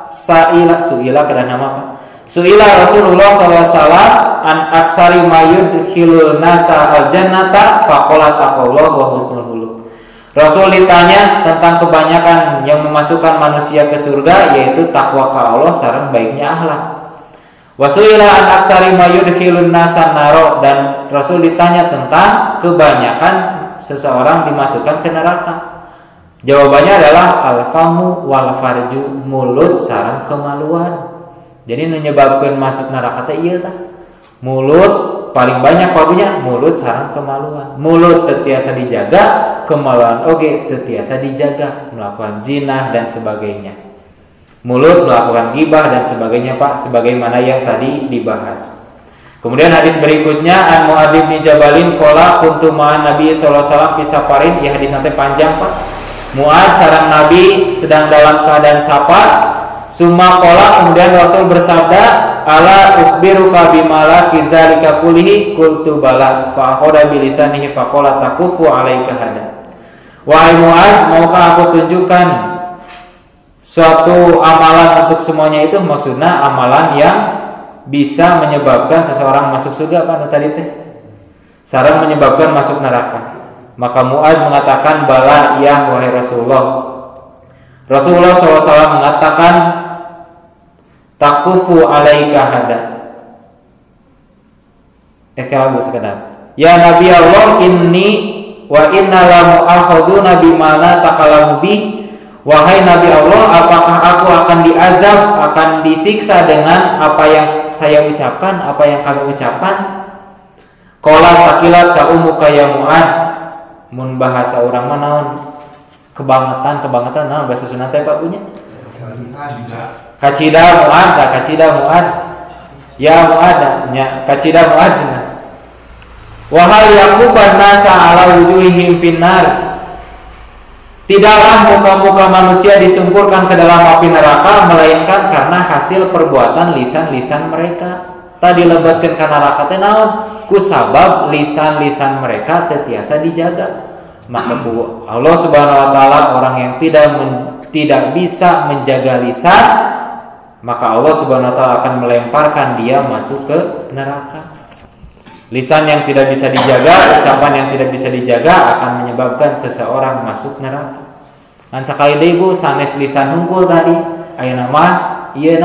suila kada nama apa? Suila Rasulullah sallallahu alaihi wasallam an aksari mayudkhilul nasa al-jannata faqala taqullah wa husnul khuluq. Rasul ditanya tentang kebanyakan yang memasukkan manusia ke surga, yaitu takwa ka Allah sareng baiknya akhlak. Wa suila an aksari mayudkhilun nasa naro, dan Rasul ditanya tentang kebanyakan seseorang dimasukkan ke neraka. Jawabannya adalah al-famu wal farju, mulut sareng kemaluan. Jadi menyebabkan masuk neraka teh ieu tah. Mulut paling banyak pagunya mulut sareng kemaluan. Mulut teu tiasa dijaga, kemaluan oge teu tiasa dijaga, melakukan zina dan sebagainya. Mulut melakukan ghibah dan sebagainya Pak, sebagaimana yang tadi dibahas. Kemudian hadis berikutnya an Mu'adz bin Jabalin qala kuntu ma'an Nabi sallallahu alaihi wasallam fi safarin, ya hadis nanti panjang Pak. Mu'adz sareng Nabi sedang dalam keadaan safar, summa qala kemudian Rasul bersabda, ala ukhbiruka bima la fi dzalika kullihi qultu bala fa akhadha bi lisanihi fa qala takufu alaika hada. Wahai Mu'adz, maukah aku tunjukkan suatu amalan untuk semuanya itu, maksudnya amalan yang bisa menyebabkan seseorang masuk surga kan tadi teh. Sareng menyebabkan masuk neraka. Maka Mu'adz mengatakan bala ya wahai Rasulullah. Rasulullah SAW mengatakan takufu alaika hada. Kalau sekedar. Ya Nabi Allah, inni wa inna la mu'akhaduna bima la takalamu bih. Wahai Nabi Allah, apakah aku akan diazab, akan disiksa dengan apa yang saya ucapkan, apa yang kamu ucapkan? Qala sakilat ka umuka ya Mu'adz. Mun bahasa urang mah naon? Kebangetan naon bahasa Sunda teh Pak punya? Kacida Mu'adz. Ya Mu'adz nya kacida Mu'adz. Wa hal yaquban nasa ala wujuhihim finnar. Tidaklah muka-muka manusia disempurkan ke dalam api neraka melainkan karena hasil perbuatan lisan-lisan mereka. Tadi lebatkeun ka neraka teh naon? Ku sabab lisan-lisan mereka teu tiasa dijaga. Maka Allah Subhanahu wa taala orang yang tidak bisa menjaga lisan, maka Allah Subhanahu wa taala akan melemparkan dia masuk ke neraka. Lisan yang tidak bisa dijaga, ucapan yang tidak bisa dijaga akan menyebabkan seseorang masuk neraka. Kan sakali deui Bu sanes lisan hungkul tadi, ayeuna mah ieu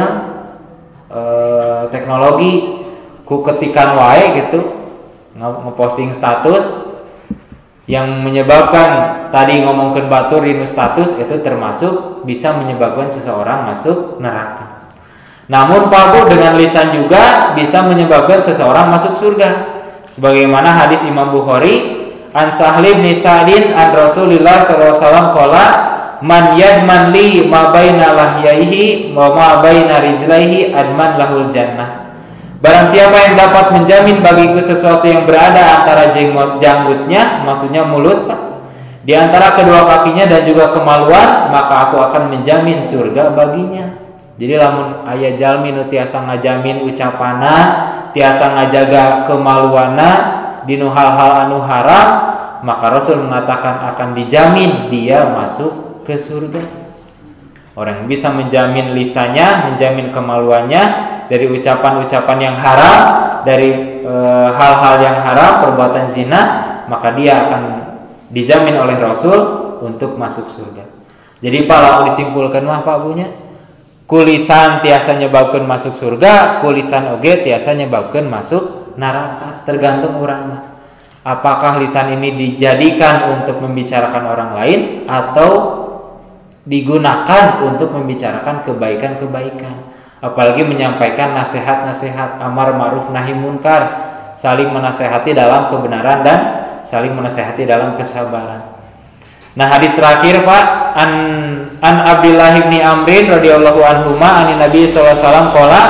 teknologi ku ketikan wae gitu, ngeposting status yang menyebabkan tadi ngomongkeun batur dinu status itu termasuk bisa menyebabkan seseorang masuk neraka. Namun Pak Bu, dengan lisan juga bisa menyebabkan seseorang masuk surga. Sebagaimana hadis Imam Bukhari an Sahli bin Sa'din an Rasulillah sallallahu alaihi wasallam qala man yadman li ma baina lahyaihi wa ma baina rijlaihi adman lahul jannah. Barang siapa yang dapat menjamin bagiku sesuatu yang berada antara janggutnya, maksudnya mulut Pak, di antara kedua kakinya dan juga kemaluan, maka aku akan menjamin surga baginya. Jadi lamun aya jalmi nu tiasa ngajamin ucapana, tiasa ngajaga kemaluana dinu hal-hal anu haram, maka Rasul mengatakan akan dijamin dia masuk ke surga. Orang yang bisa menjamin lisannya, menjamin kemaluannya dari ucapan-ucapan yang haram, dari hal-hal yang haram, perbuatan zina, maka dia akan dijamin oleh Rasul untuk masuk surga. Jadi kalau disimpulkan mah Pak Bunya, kulisan tiasa nyebabkeun masuk surga, kulisan oge tiasa nyebabkeun masuk neraka, tergantung urang. Apakah lisan ini dijadikan untuk membicarakan orang lain atau digunakan untuk membicarakan kebaikan-kebaikan, apalagi menyampaikan nasihat-nasihat amar ma'ruf nahi munkar, saling menasehati dalam kebenaran dan saling menasehati dalam kesabaran. Nah, hadis terakhir Pak an Abdullah bin Amrin radhiyallahu anhuma anin Nabi sallallahu alaihi wasallam qala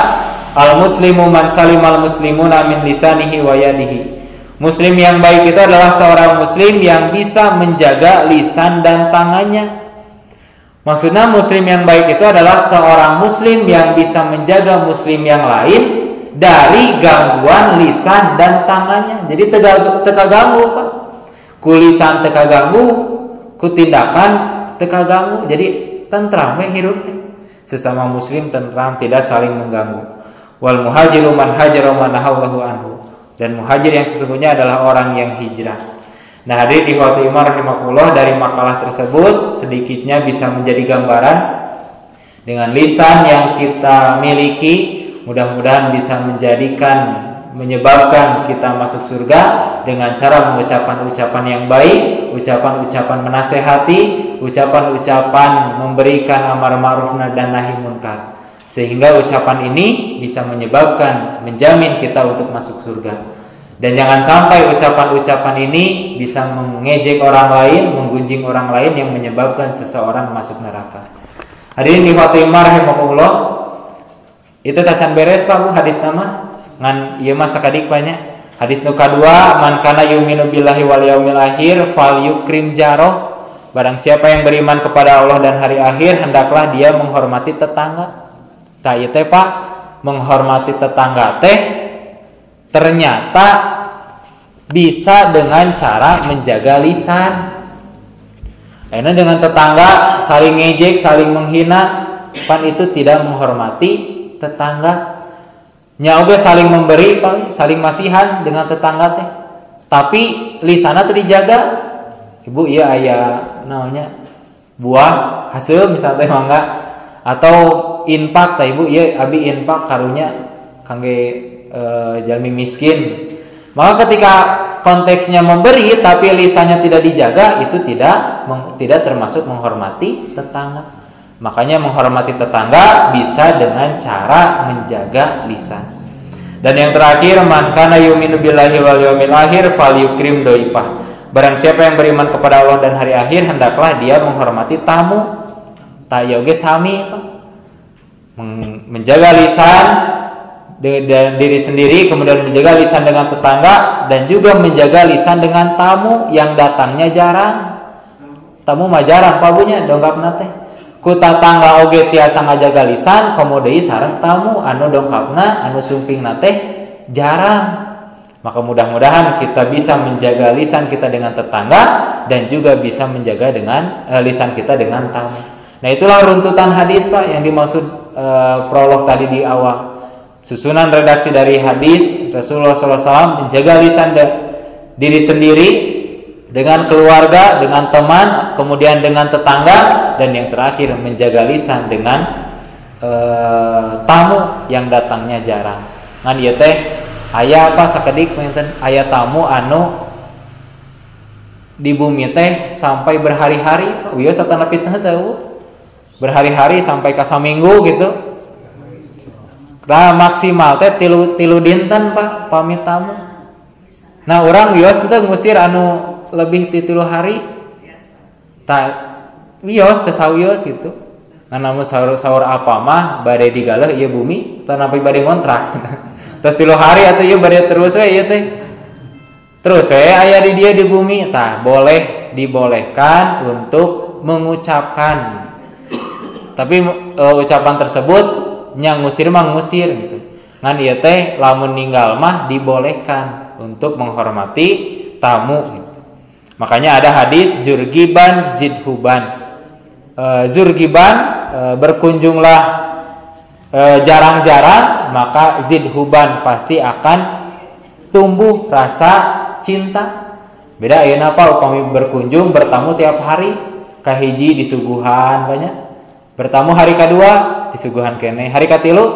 al muslimu man salimal muslimuna min lisanihi wa yadihi. Muslim yang baik itu adalah seorang muslim yang bisa menjaga lisan dan tangannya. Maksudnya muslim yang baik itu adalah seorang muslim yang bisa menjaga muslim yang lain dari gangguan lisan dan tangannya. Jadi teka ganggu Pak. Kulisan teka ganggu, kutindakan teka ganggu. Jadi tentram hirup. Sesama muslim tentram, tidak saling mengganggu. Wal muhajiru man hajara man nahallahu anhu. Dan muhajir yang sesungguhnya adalah orang yang hijrah. Nah, hadirin ikhwati iman rahimakumullah, dari makalah tersebut sedikitnya bisa menjadi gambaran dengan lisan yang kita miliki, mudah-mudahan bisa menyebabkan kita masuk surga dengan cara mengucapkan ucapan yang baik, ucapan-ucapan menasehati, ucapan-ucapan memberikan amar ma'ruf dan nahi munkar. Sehingga ucapan ini bisa menyebabkan, menjamin kita untuk masuk surga. Dan jangan sampai ucapan-ucapan ini bisa mengejek orang lain, menggunjing orang lain yang menyebabkan seseorang masuk neraka. Hadirin di Fatimah rahimahullah, itu tacan beres Pak Bu hadis nama ngan ieu mah sakadik banyak. Hadis nu kadua, man kana yu'minu billahi wal yaumil akhir falyukrim jaroh. Barang siapa yang beriman kepada Allah dan hari akhir, hendaklah dia menghormati tetangga. Tah ieu teh Pak, menghormati tetangga teh ternyata bisa dengan cara menjaga lisan. Karena dengan tetangga saling ngejek, saling menghina, pan itu tidak menghormati tetangga. Nya oge saling memberi, saling masihan dengan tetangga teh. Tapi lisanna teu dijaga. Ibu ieu aya namanya buah hasil misalnya mangga atau infak teh Ibu ieu abi infak karunya kangge jalmi miskin. Maka ketika konteksnya memberi tapi lisannya tidak dijaga, itu tidak termasuk menghormati tetangga. Makanya menghormati tetangga bisa dengan cara menjaga lisan. Dan yang terakhir, man kana yu'minu billahi wal yaumil akhir falyukrim dhaifah. Barang siapa yang beriman kepada Allah dan hari akhir, hendaklah dia menghormati tamu. Ta yoge sami menjaga lisan dan diri sendiri, kemudian menjaga lisan dengan tetangga, dan juga menjaga lisan dengan tamu yang datangnya jarang. Tamu mah jarang pabunya dongkapna teh. Ku tatangga oge tiasa ngajaga lisan, komo deui sareng tamu anu dongkapna, anu sumpingna teh jarang. Maka mudah-mudahan kita bisa menjaga lisan kita dengan tetangga dan juga bisa menjaga dengan lisan kita dengan tamu. Nah, itulah runtutan hadis Pak yang dimaksud prolog tadi di awal. Susunan redaksi dari hadis Rasulullah SAW menjaga lisan diri sendiri, dengan keluarga, dengan teman, kemudian dengan tetangga, dan yang terakhir menjaga lisan dengan tamu yang datangnya jarang. Ngan ieu teh aya apa sakedik menten aya tamu anu di bumi teh sampai berhari-hari, wios satana pitna teh berhari-hari sampai ka saminggu gitu. Nah, maksimal teh tilu dinten Pak pamit tamu. Nah, urang wios teh ngusir anu lebih ti 3 hari. Tak wios teh sawios gitu. Nah, namun sahur apa mah bade digaleh ieu bumi teu nepi bade ngontrak. Terus 3 hari atuh ieu bade terus we ieu teh. Terus we aya di dia di bumi, tah boleh dibolehkan untuk mengucapkan. Tapi ucapan tersebut nya ngusir mah ngusir gitu. Ngan ieu teh lamun ninggal mah dibolehkan untuk menghormati tamu gitu. Makanya ada hadis jurgiban zidhuban. Zurgiban berkunjunglah jarang-jarang, maka zidhuban pasti akan tumbuh rasa cinta. Beda ayeuna apa upami berkunjung bertamu tiap hari, kahiji disuguhan banyak. Bertamu hari kedua disuguhan kene, hari katilu,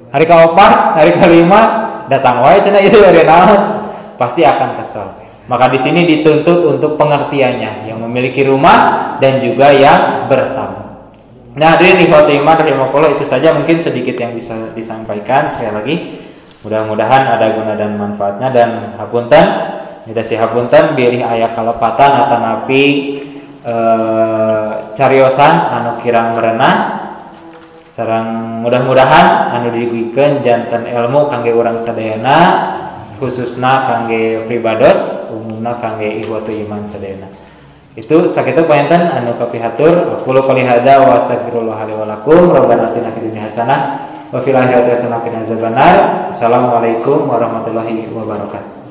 hari kaopat, hari kelima datang wae cenah itu ari naon, pasti akan kesel. Maka di sini dituntut untuk pengertiannya, yang memiliki rumah dan juga yang bertamu. Nah, hadirin di Fatimah rahimahullah, itu saja mungkin sedikit yang bisa disampaikan. Sekali lagi, mudah-mudahan ada guna dan manfaatnya, dan hapunten, kita si hapunten bilih aya kalepatan atanapi cariosan anu kirang merenah. Sareng mudah-mudahan anu dibikeun janten ilmu kangge urang sadayana, khususna kangge pribados, umumna kangge ikhwatu iman sadayana. Itu sakitu painten anu kapihatur, qul qouli hadza wa astaghfirullah li wa lakum, rabbana atina fid dunya hasanah wa fil akhirati hasanah wa qina azabannar. Assalamualaikum warahmatullahi wabarakatuh.